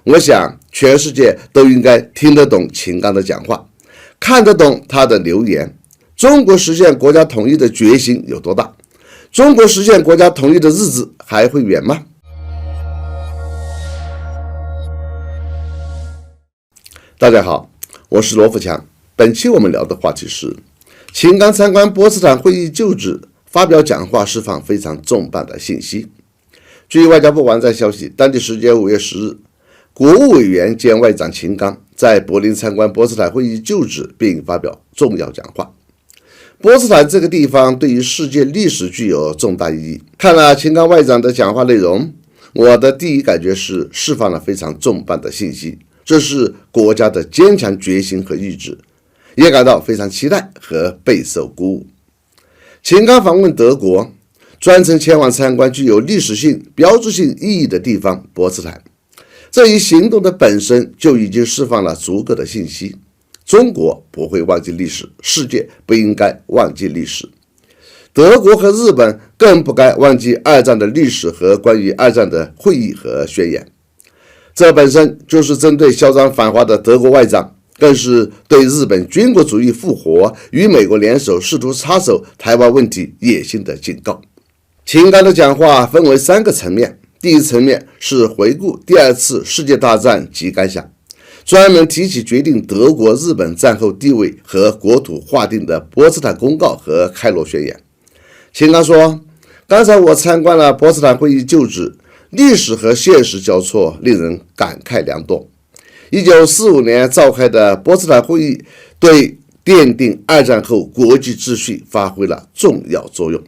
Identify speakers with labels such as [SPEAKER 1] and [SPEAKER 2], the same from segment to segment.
[SPEAKER 1] 我想全世界都应该听得懂秦刚的讲话，看得懂他的留言。中国实现国家统一的决心有多大？中国实现国家统一的日子还会远吗？大家好，我是罗富强。本期我们聊的话题是秦刚参观波茨坦会议就职，发表讲话释放非常重磅的信息。据外交部网站消息，当地时间5月10日，国务委员兼外长秦刚在柏林参观波茨坦会议就职，并发表重要讲话。波茨坦这个地方对于世界历史具有重大意义。看了秦刚外长的讲话内容，我的第一感觉是释放了非常重磅的信息，这是国家的坚强决心和意志，也感到非常期待和备受鼓舞。秦刚访问德国，专程前往参观具有历史性、标志性意义的地方波茨坦，这一行动的本身就已经释放了足够的信息。中国不会忘记历史，世界不应该忘记历史，德国和日本更不该忘记二战的历史和关于二战的会议和宣言。这本身就是针对嚣张反华的德国外长，更是对日本军国主义复活与美国联手试图插手台湾问题野心的警告。秦刚的讲话分为3个层面，第一层面是回顾第2次世界大战及感想，专门提起决定德国、日本战后地位和国土划定的波茨坦公告和开罗宣言。秦刚说，刚才我参观了波茨坦会议就职，历史和现实交错，令人感慨良多。1945年召开的波茨坦会议对奠定二战后国际秩序发挥了重要作用，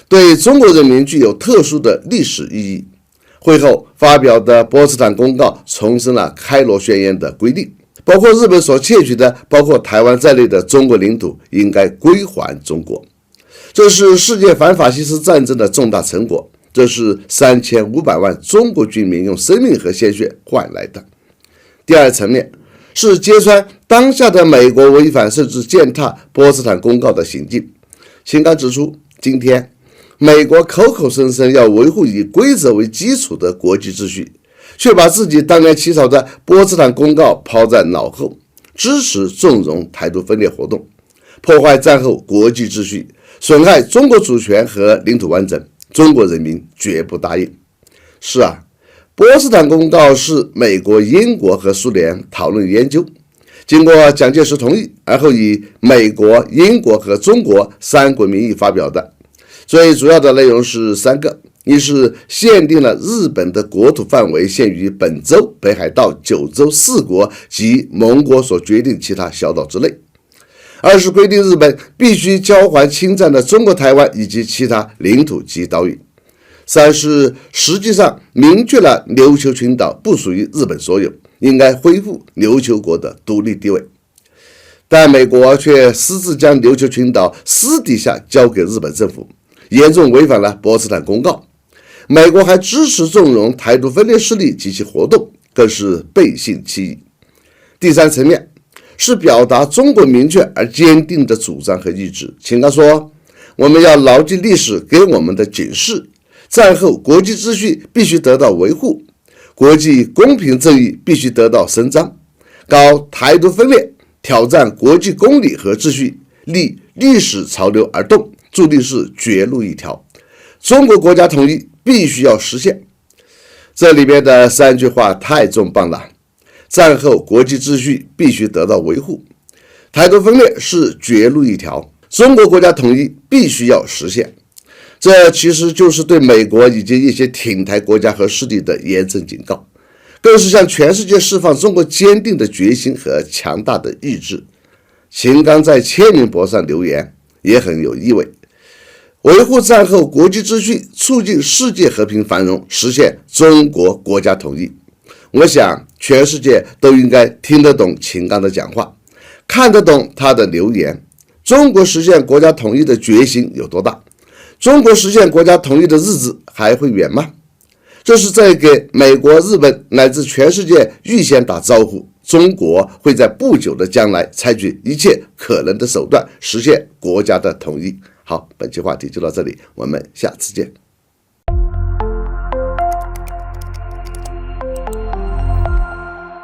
[SPEAKER 1] 对中国人民具有特殊的历史意义。会后发表的波茨坦公告重申了开罗宣言的规定，包括日本所窃取的包括台湾在内的中国领土应该归还中国。这是世界反法西斯战争的重大成果，这是3500万中国军民用生命和鲜血换来的。第2层面是揭穿当下的美国违反甚至践踏波茨坦公告的行径。秦刚指出，今天美国口口声声要维护以规则为基础的国际秩序，却把自己当年起草的波茨坦公告抛在脑后，支持纵容台独分裂活动，破坏战后国际秩序，损害中国主权和领土完整，中国人民绝不答应。是啊，波茨坦公告是美国、英国和苏联讨论研究，经过蒋介石同意，而后以美国、英国和中国3国名义发表的。最主要的内容是3个：一是限定了日本的国土范围限于本州、北海道、九州4国及盟国所决定其他小岛之内；二是规定日本必须交还侵占的中国台湾以及其他领土及岛屿；三是实际上明确了琉球群岛不属于日本所有，应该恢复琉球国的独立地位。但美国却私自将琉球群岛私底下交给日本政府，严重违反了波茨坦公告。美国还支持纵容台独分裂势力及其活动，更是背信弃义。第3层面是表达中国明确而坚定的主张和意志。秦刚说，我们要牢记历史给我们的警示，战后国际秩序必须得到维护，国际公平正义必须得到伸张，搞台独分裂，挑战国际公理和秩序，逆历史潮流而动，注定是绝路一条。中国国家统一必须要实现。这里面的3句话太重磅了。战后国际秩序必须得到维护，台独分裂是绝路一条，中国国家统一必须要实现。这其实就是对美国以及一些挺台国家和势力的严正警告，更是向全世界释放中国坚定的决心和强大的意志。秦刚在签名簿上留言也很有意味，维护战后国际秩序，促进世界和平繁荣，实现中国国家统一。我想全世界都应该听得懂秦刚的讲话，看得懂他的留言。中国实现国家统一的决心有多大？中国实现国家统一的日子还会远吗？这是在给美国、日本乃至全世界预先打招呼，中国会在不久的将来采取一切可能的手段，实现国家的统一。好，本期话题就到这里，我们下次见。